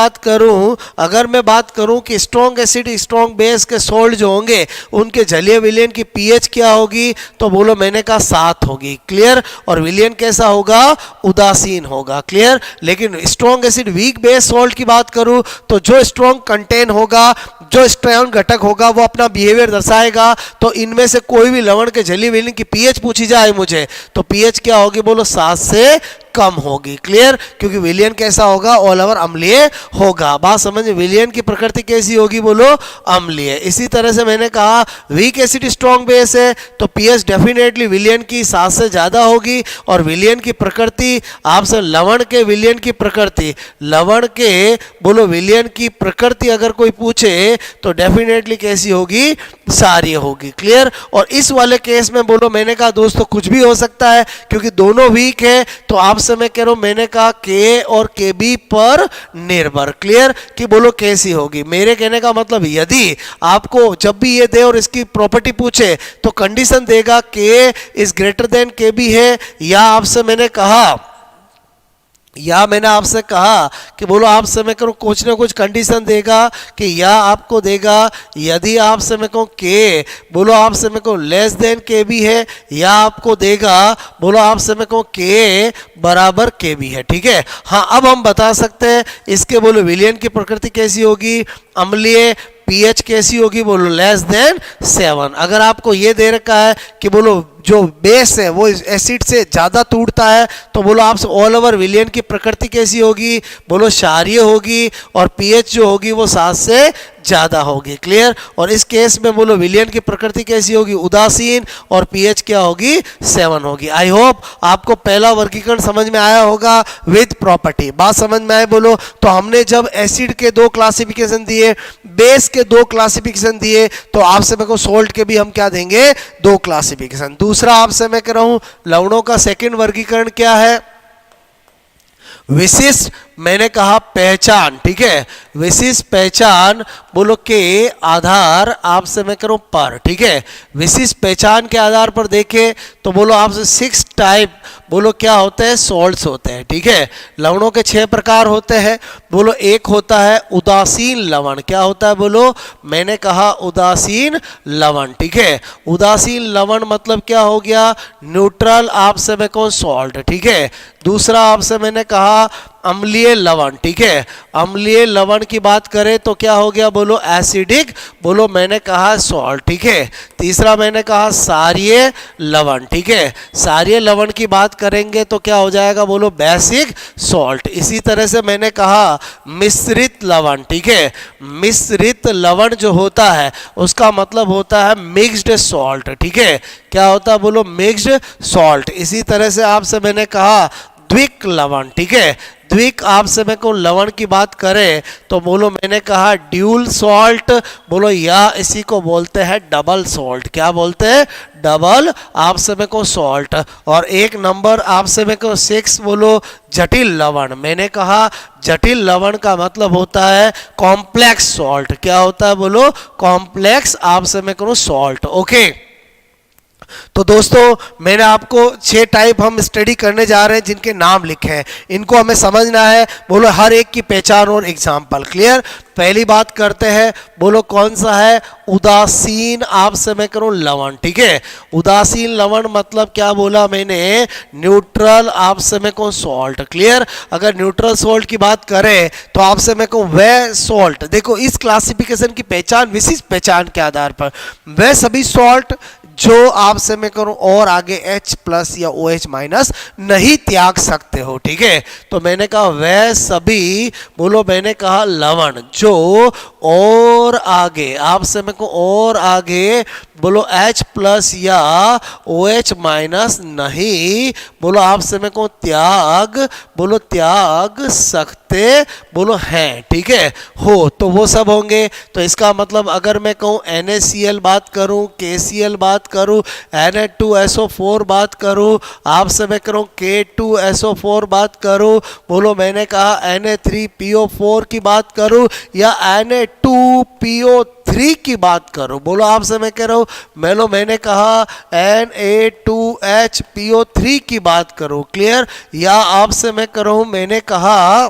S1: बात करूँ कि स्ट्रॉन्ग एसिड स्ट्रॉन्ग बेस के सोल्ट जो होंगे उनके जलीय विलयन की पीएच क्या होगी, तो बोलो मैंने कहा 7 होगी। क्लियर। और विलयन कैसा होगा? उदासीन होगा। क्लियर। लेकिन strong acid weak base salt की बात करूं तो जो स्ट्रॉन्ग कंटेंट होगा, जो स्ट्रॉन्ग घटक होगा, वो अपना बिहेवियर दर्शाएगा। तो इनमें से कोई भी लवण के जलीय विलयन की पीएच पूछी जाए मुझे, तो पीएच क्या होगी? बोलो 7 से कम होगी। क्लियर। क्योंकि विलयन कैसा होगा? ऑल ओवर अम्लीय होगा। बात समझ। विलयन की प्रकृति कैसी होगी? बोलो अम्लीय। इसी तरह से मैंने कहा वीक एसिड स्ट्रॉन्ग बेस है तो पीएच डेफिनेटली विलयन की 7 से ज्यादा होगी। और विलयन की प्रकृति आपसे लवण के विलयन की प्रकृति, लवण के बोलो विलयन की प्रकृति अगर कोई पूछे तो डेफिनेटली कैसी होगी? क्षारीय होगी। क्लियर। और इस वाले केस में बोलो मैंने कहा दोस्तों कुछ भी हो सकता है, क्योंकि दोनों वीक है। तो आपसे मैं कह रहा हूं, मैंने कहा के और केबी पर निर्भर। क्लियर। कि बोलो कैसी होगी? मेरे कहने का मतलब यदि आपको जब भी ये दे और इसकी प्रॉपर्टी पूछे तो कंडीशन देगा के इज ग्रेटर देन केबी है, या मैंने आपसे कहा कि बोलो आपसे मैं करूँ कुछ ना कुछ कंडीशन देगा कि या आपको देगा यदि आपसे मैं कहूँ के बोलो आपसे मैं कहूँ लेस देन के भी है, या आपको देगा बोलो आपसे मैं कहूँ के बराबर के भी है। ठीक है। हाँ, अब हम बता सकते हैं इसके बोलो विलयन की प्रकृति कैसी होगी? अम्लीय। पीएच कैसी होगी? बोलो लेस देन 7। अगर आपको ये दे रखा है कि बोलो जो बेस है वो एसिड से ज़्यादा टूटता है, तो बोलो आपसे ऑल ओवर विलयन की प्रकृति कैसी होगी? बोलो क्षारीय होगी। और पीएच जो होगी वो 7 से ज़्यादा होगी। क्लियर। और इस केस में बोलो विलयन की प्रकृति कैसी होगी? उदासीन। और पीएच क्या होगी? 7 होगी। आई होप आपको पहला वर्गीकरण समझ में आया होगा विद प्रॉपर्टी। बात समझ में आए? बोलो। तो हमने जब एसिड के 2 क्लासिफिकेशन दिए, बेस के 2 क्लासिफिकेशन दिए, तो आपसे मैं को सोल्ट के भी हम क्या देंगे? 2 क्लासिफिकेशन। दूसरा आपसे मैं कह रहा हूं लवणों का सेकंड वर्गीकरण क्या है? विशिष्ट। मैंने कहा पहचान। ठीक है। विशिष्ट पहचान बोलो के आधार आपसे मैं करूं पर। ठीक है। विशिष्ट पहचान के आधार पर देखें तो बोलो आपसे 6 टाइप बोलो क्या होते हैं? सॉल्ट्स होते हैं। ठीक है। लवणों के 6 प्रकार होते हैं। बोलो एक होता है उदासीन लवण। क्या होता है? बोलो मैंने कहा उदासीन लवण। ठीक है। उदासीन लवण मतलब क्या हो गया? न्यूट्रल आपसे मैं कहूं सॉल्ट। ठीक है। दूसरा आपसे मैंने कहा अम्लीय लवण। ठीक है। अम्लीय लवण की बात करें तो क्या हो गया? बोलो एसिडिक। बोलो मैंने कहा सॉल्ट। ठीक है। तीसरा मैंने कहा क्षारीय लवण। ठीक है। क्षारीय लवण की बात करेंगे तो क्या हो जाएगा? बोलो बेसिक सॉल्ट। इसी तरह से मैंने कहा मिश्रित लवण। ठीक है। मिश्रित लवण जो होता है उसका मतलब होता है मिक्स्ड सॉल्ट। ठीक है। क्या होता है? बोलो मिक्स्ड सॉल्ट। इसी तरह से आपसे मैंने कहा द्विक लवण। ठीक है। द्विक आपसे मैं कहूँ लवण की बात करें तो बोलो मैंने कहा ड्यूल सॉल्ट। बोलो या इसी को बोलते हैं डबल सॉल्ट। क्या बोलते हैं? डबल आपसे मैं कहूँ सॉल्ट। और एक नंबर आपसे मैं कहूँ 6 बोलो जटिल लवण। मैंने कहा जटिल लवण का मतलब होता है कॉम्प्लेक्स सॉल्ट। क्या होता है? बोलो कॉम्प्लेक्स आपसे मैं कहूँ सॉल्ट। ओके। तो दोस्तों मैंने आपको 6 टाइप हम स्टडी करने जा रहे हैं जिनके नाम लिखे हैं, इनको हमें समझना है। बोलो हर एक की पहचान और एग्जाम्पल। क्लियर। पहली बात करते हैं, बोलो कौन सा है? उदासीन आपसे मैं करूं लवण, ठीक है। उदासीन लवण मतलब क्या बोला मैंने? न्यूट्रल आपसे मैं कहूं सॉल्ट, क्लियर। अगर न्यूट्रल सॉल्ट की बात करें तो आपसे मैं कहूं वह सॉल्ट, देखो इस क्लासिफिकेशन की पहचान विशिष्ट पहचान के आधार पर, वह सभी सॉल्ट जो आपसे मैं करूं और आगे H प्लस या OH माइनस नहीं त्याग सकते हो, ठीक है। तो मैंने कहा वह सभी, बोलो मैंने कहा लवण जो और आगे आपसे मैं कहूं और आगे बोलो H प्लस या OH माइनस नहीं, बोलो आपसे मैं कहूं त्याग, बोलो त्याग सकते, बोलो हैं, ठीक है। हो तो वो सब होंगे। तो इसका मतलब अगर मैं कहूं NaCl बात करूं, KCl बात करूं, Na2SO4 बात करूं, आपसे मैं करूं K2SO4 बात करूं, बोलो मैंने कहा Na3PO4 की बात करूं या Na2PO3 की बात करूं, बोलो आपसे मैं कह रहा हूं मैंने कहा Na2HPO3 की बात करूं, क्लियर। या आपसे मैं कह रहा हूं मैंने कहा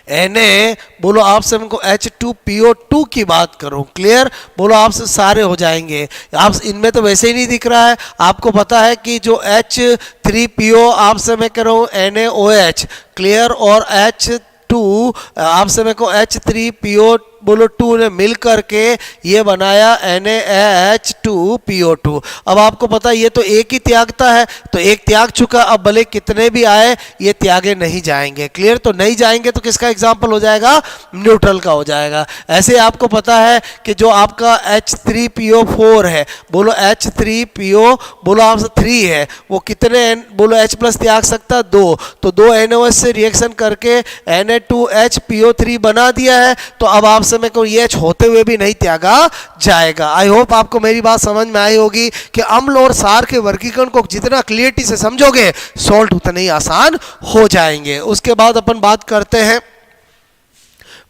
S1: Na, बोलो आपसे हमको H2PO2 की बात करो, क्लियर। बोलो आपसे सारे हो जाएंगे। आप इनमें तो वैसे ही नहीं दिख रहा है, आपको पता है कि जो H3PO आपसे मैं कह रहा हूँ NaOH, क्लियर, और H2 आपसे मैं को H3PO बोलो 2 ने मिल करके ये बनाया NaH2PO2। अब आपको पता है ये तो एक ही त्यागता है, तो एक त्याग चुका, अब भले कितने भी आए ये त्यागे नहीं जाएंगे, क्लियर। तो नहीं जाएंगे तो किसका एग्जाम्पल हो जाएगा? न्यूट्रल का हो जाएगा। ऐसे आपको पता है कि जो आपका H3PO4 है, बोलो H3PO बोलो आपसे 3 है, वो कितने बोलो H प्लस त्याग सकता? 2, तो 2 NaOH से रिएक्शन करके Na2HPO3 बना दिया है। तो अब आपसे मैं को ये होते हुए भी नहीं त्यागा जाएगा। आई होप आपको मेरी बात समझ में आई होगी कि अम्ल और सार के वर्गीकरण को जितना क्लियरिटी से समझोगे सॉल्ट उतने ही आसान हो जाएंगे। उसके बाद अपन बात करते हैं,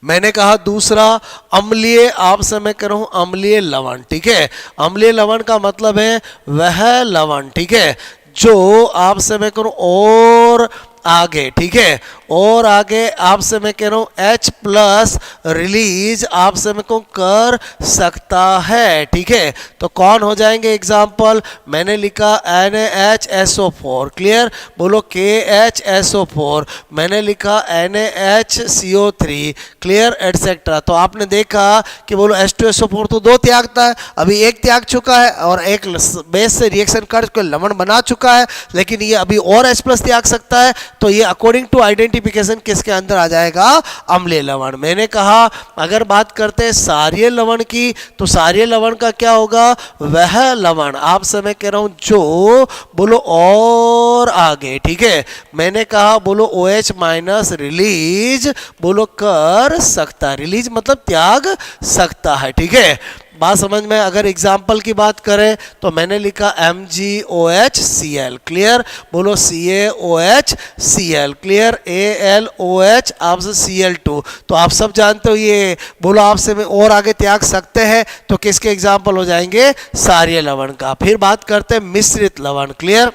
S1: मैंने कहा दूसरा अम्लीय, आपसे मैं कह रहा हूं अम्लीय लवण, ठीक है। अम्लीय लवण का मतलब है वह लवण, ठीक है, जो आपसे मैं करूं और आगे, ठीक है, और आगे आपसे मैं कह रहा हूं H प्लस रिलीज आपसे मैं को कर सकता है, ठीक है। तो कौन हो जाएंगे एग्जाम्पल? मैंने लिखा NaHSO4, क्लियर, बोलो KHSO4, मैंने लिखा NaHCO3, क्लियर, एटसेट्रा। तो आपने देखा कि बोलो H2SO4 तो 2 त्यागता है, अभी एक त्याग चुका है और एक बेस से रिएक्शन करके लवण बना चुका है, लेकिन ये अभी और H प्लस त्याग सकता है। तो ये अकॉर्डिंग टू आइडेंटिफिकेशन किसके अंदर आ जाएगा? अम्लीय लवण। मैंने कहा अगर बात करते हैं सारीय लवण की, तो सारीय लवण का क्या होगा? वह लवण आपसे मैं कह रहा हूं जो बोलो और आगे, ठीक है, मैंने कहा बोलो OH माइनस रिलीज बोलो कर सकता है, रिलीज मतलब त्याग सकता है, ठीक है। बात समझ में? अगर एग्जाम्पल की बात करें तो मैंने लिखा MgOHCl, क्लियर, बोलो CaOHCl, क्लियर, AlOH आपसे Cl2। तो आप सब जानते हो ये बोलो आपसे में और आगे त्याग सकते हैं, तो किसके एग्जाम्पल हो जाएंगे? सारीय लवण का। फिर बात करते हैं मिश्रित लवण, क्लियर।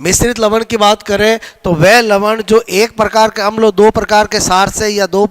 S1: मिश्रित लवण की बात करें तो वह लवण जो एक प्रकार के अम्ल और 2 प्रकार के सार से या दो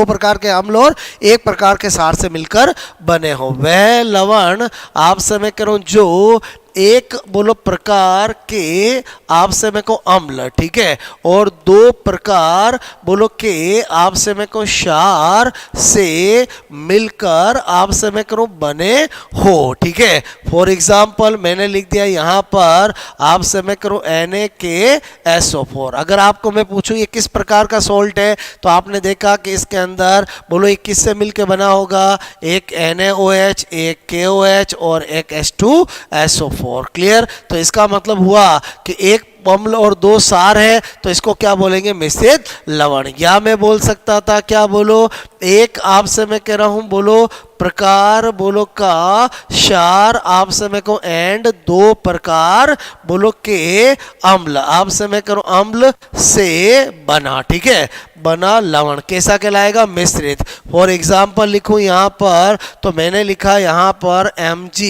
S1: प्रकार के अम्ल और 1 प्रकार के सार से मिलकर बने हो, वह लवण आपसे मैं कह रहा हूं जो एक बोलो प्रकार के आपसे मैं को अम्ल, ठीक है, और 2 प्रकार बोलो के आपसे मैं को क्षार से मिलकर आपसे मैं करूं बने हो, ठीक है। फॉर एग्जाम्पल मैंने लिख दिया यहां पर आपसे मैं करूं NaKSO4। अगर आपको मैं पूछूं ये किस प्रकार का सॉल्ट है, तो आपने देखा कि इसके अंदर बोलो ये किससे मिलकर बना होगा? एक NaOH, एक KOH और एक H2SO4, क्लियर। तो इसका मतलब हुआ कि एक अम्ल और 2 सार है, तो इसको क्या बोलेंगे? मिश्रित लवण। या मैं बोल सकता था क्या? बोलो एक आपसे मैं कह रहा हूं बोलो प्रकार बोलो का क्षार आपसे मैं कहूं एंड 2 प्रकार बोलो के अम्ल आपसे मैं करूं अम्ल से बना, ठीक है, बना लवण, कैसा कहलाएगा? मिश्रित। फॉर एग्जाम्पल लिखूं यहां पर, तो मैंने लिखा यहां पर Mg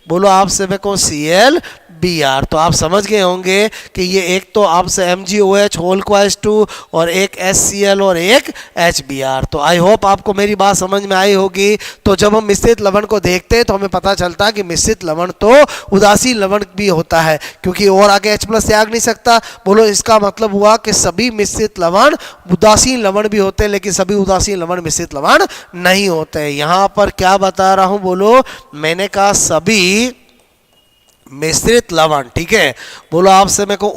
S1: बोलो आपसे मैं कहूं Cl Br। तो आप समझ गए होंगे कि ये एक तो आपसे MgOH होल क्वाइस 2 और एक HCl और एक HBr। तो आई होप आपको मेरी बात समझ में आई होगी। तो जब हम मिश्रित लवण को देखते हैं तो हमें पता चलता है कि मिश्रित लवण तो उदासीन लवण भी होता है, क्योंकि और आगे H+ त्याग नहीं सकता। बोलो इसका मतलब हुआ कि सभी मिश्रित लवण उदासीन लवण भी होते हैं, लेकिन सभी उदासीन लवण मिश्रित लवण नहीं होते हैं। यहां पर क्या बता रहा हूं, बोलो मैंने कहा सभी मिश्रित लवण, ठीक है। बोलो आपसे मेरे को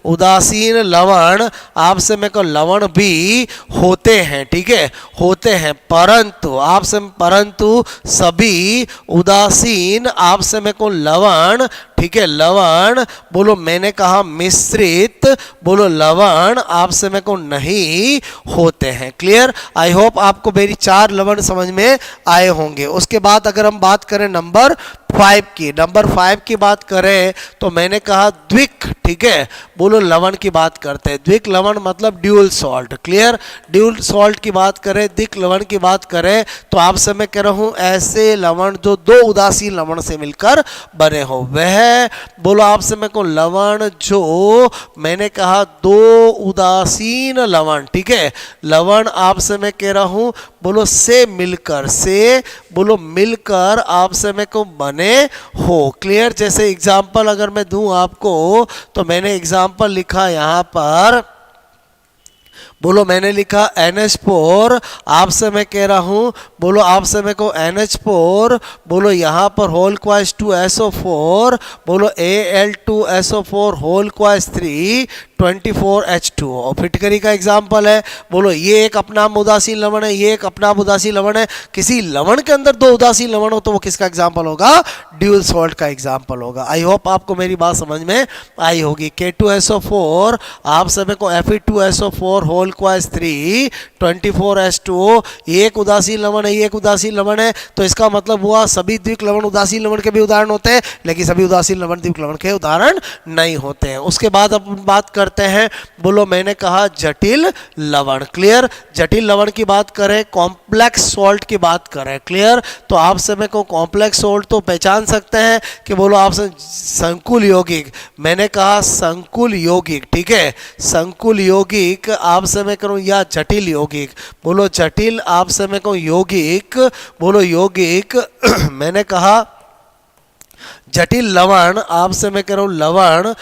S1: उदासीन लवण, आपसे मेरे को लवण भी होते हैं, ठीक है, होते हैं, परंतु सभी उदासीन आपसे मेरे को लवण, ठीक है, लवण, बोलो मैंने कहा मिश्रित, बोलो लवण आपसे मेरे को नहीं होते हैं। क्लियर? आई होप आपको मेरी 4 लवण समझ में आए होंगे। उसके बाद अगर हम बात करें नंबर 5 की बात करें तो मैंने कहा द्विक, ठीक है, बोलो लवण की बात करते हैं। द्विक लवण मतलब dual salt. Clear? Dual salt की बात करें, द्विक लवण की बात करें तो आपसे मैं कह रहा हूं ऐसे लवण जो 2 उदासीन लवण से मिलकर बने हो, वह बोलो आपसे मैं को लवण जो मैंने कहा 2 उदासीन लवण, ठीक है, लवण आपसे मैं कह रहा हूं बोलो से बोलो मिलकर आपसे मैं को बने हो। क्लियर? जैसे एग्जाम्पल अगर मैं दूं आपको तो मैंने एग्जाम्पल लिखा यहां पर, बोलो मैंने लिखा NH4, आपसे मैं कह रहा हूं बोलो आपसे मैं को NH4, बोलो यहां पर होल क्वाइस 2SO4, बोलो Al2SO4 होल क्वाइस 3 24H2। और फिटकरी का एग्जाम्पल है, बोलो ये एक अपना उदासीन लवण है, ये एक अपना उदासीन लवण है। किसी लवण के अंदर 2 उदासीन लवण हो तो वो किसका एग्जाम्पल होगा? ड्यूल सॉल्ट का एग्जाम्पल होगा। आई होप आपको मेरी बात समझ में आई होगी। K2SO4 आप सभी को Fe2SO4 होल क्वाइस 3 24H2, ये एक उदासीन लवण है, ये एक उदासीन लवण है। तो इसका मतलब हुआ सभी द्विक लवण उदासीन लवण के भी उदाहरण होते हैं, लेकिन सभी उदासीन लवण द्विक लवण के उदाहरण नहीं होते हैं। उसके बाद अपन बात करते हैं, बोलो मैंने कहा जटिल लवण। क्लियर? जटिल लवण की बात करें, कॉम्प्लेक्स सॉल्ट की बात करें। क्लियर? तो आप समय को कॉम्प्लेक्स सॉल्ट तो पहचान सकते हैं कि बोलो आपसे संकुल यौगिक, मैंने कहा संकुल यौगिक, ठीक है, संकुल यौगिक आप समय करूं या जटिल यौगिक, बोलो जटिल आप समय को यौगिक, बोलो यौगिक मैंने कहा जटिल लवण आपसे मैं कह रहा हूं लवण,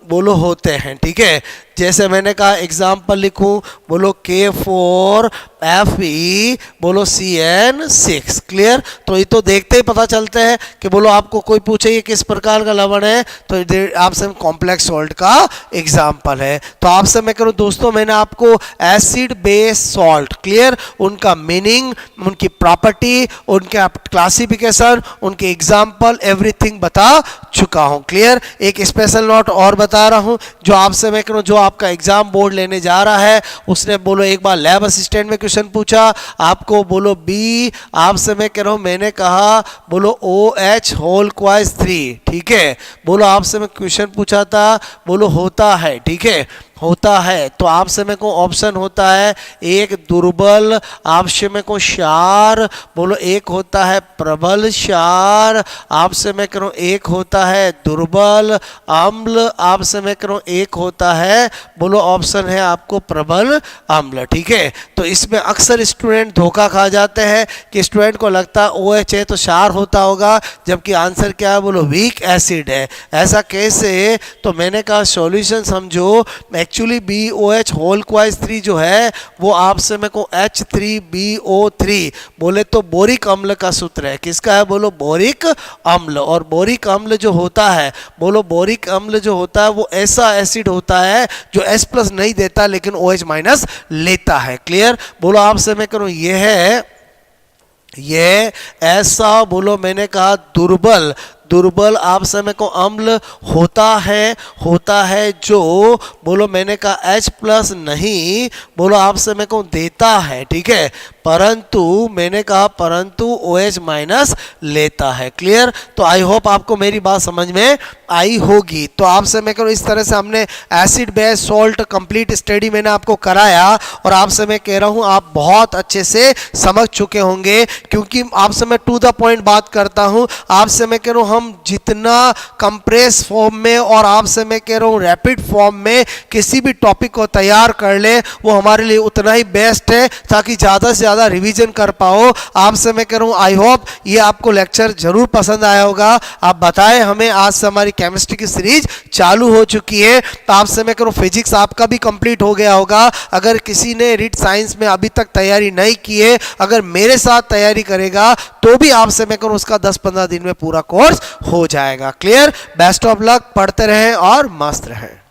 S1: बोलो होते हैं, ठीक है। जैसे मैंने कहा एग्जाम्पल लिखूं, बोलो K4Fe, बोलो CN6। क्लियर? तो ये तो देखते ही पता चलते हैं कि बोलो आपको कोई पूछे ये किस प्रकार का लवण है तो आपसे कॉम्प्लेक्स सॉल्ट का एग्जाम्पल है। तो आपसे मैं करूं दोस्तों, मैंने आपको एसिड बेस सॉल्ट, क्लियर, उनका मीनिंग, उनकी प्रॉपर्टी, उनके क्लासिफिकेशन, उनके एग्जाम्पल, एवरीथिंग बता चुका हूं। क्लियर? एक स्पेशल नोट और बता रहा हूं जो आपसे मैं करूं, जो आपका एग्जाम बोर्ड लेने जा रहा है उसने बोलो एक बार लैब असिस्टेंट में क्वेश्चन पूछा आपको, बोलो बी आपसे मैं कह रहा हूं मैंने कहा बोलो OH होल क्वाइस 3, ठीक है, बोलो आपसे मैं क्वेश्चन पूछा था, बोलो होता है, ठीक है, होता है। तो आपसे में को ऑप्शन होता है एक दुर्बल, आपसे में को क्षार, बोलो एक होता है प्रबल क्षार, आपसे मैं करूं एक होता है दुर्बल अम्ल, आपसे मैं करूं एक होता है, बोलो ऑप्शन है आपको प्रबल अम्ल, ठीक है। तो इसमें अक्सर स्टूडेंट धोखा खा जाते हैं कि स्टूडेंट को लगता है OH है तो क्षार होता होगा, जबकि आंसर क्या है, बोलो वीक एसिड है। ऐसा कैसे? तो मैंने कहा सॉल्यूशन समझो, एक्चुअली BOH होल क्वाइस 3 जो है वो आपसे मेरे को H3BO3 बोले तो बोरिक अम्ल का सूत्र है। किसका है? बोलो बोरिक अम्ल। और बोरिक अम्ल जो होता है, बोलो बोरिक अम्ल जो होता है वो ऐसा एसिड होता है जो H+ नहीं देता लेकिन OH- लेता है। क्लियर? बोलो आपसे मैं करूं ये ऐसा, बोलो मैंने कहा दुर्बल आप समय को अम्ल होता है जो बोलो मैंने कहा H+ नहीं, बोलो आप समय को देता है, ठीक है, परंतु मैंने कहा परंतु OH- लेता है। क्लियर? तो आई होप आपको मेरी बात समझ में आई होगी। तो आपसे मैं करूँ इस तरह से हमने acid base salt complete study मैंने आपको कराया और आपसे मैं कह रहा हूँ आप बहुत अच्छे से समझ चुके होंगे, क्योंकि आपसे मैं टू द पॉइंट बात करता हूँ। आपसे मैं कह रहा हूँ हम जितना कंप्रेस फॉर्म में और आपसे मैं कह रहा हूँ रैपिड फॉर्म में किसी भी टॉपिक को तैयार कर ले वो हमारे लिए उतना ही बेस्ट है, ताकि ज़्यादा से ज़्यादा रिवीजन कर पाओ। आपसे मैं कह रहा हूँ आई होप ये आपको लेक्चर जरूर पसंद आया होगा। आप बताएं हमें, आज से हमारी केमिस्ट्री की सीरीज चालू हो चुकी है। तो आपसे मैं कह रहा हूँ फिजिक्स आपका भी कंप्लीट हो गया होगा। अगर किसी ने रीड साइंस में अभी तक तैयारी नहीं की है, अगर मेरे साथ तैयारी करेगा तो भी आपसे मैं कहूँ उसका 10-15 दिन में पूरा कोर्स हो जाएगा। क्लियर? बेस्ट ऑफ लक, पढ़ते रहें और मस्त रहें।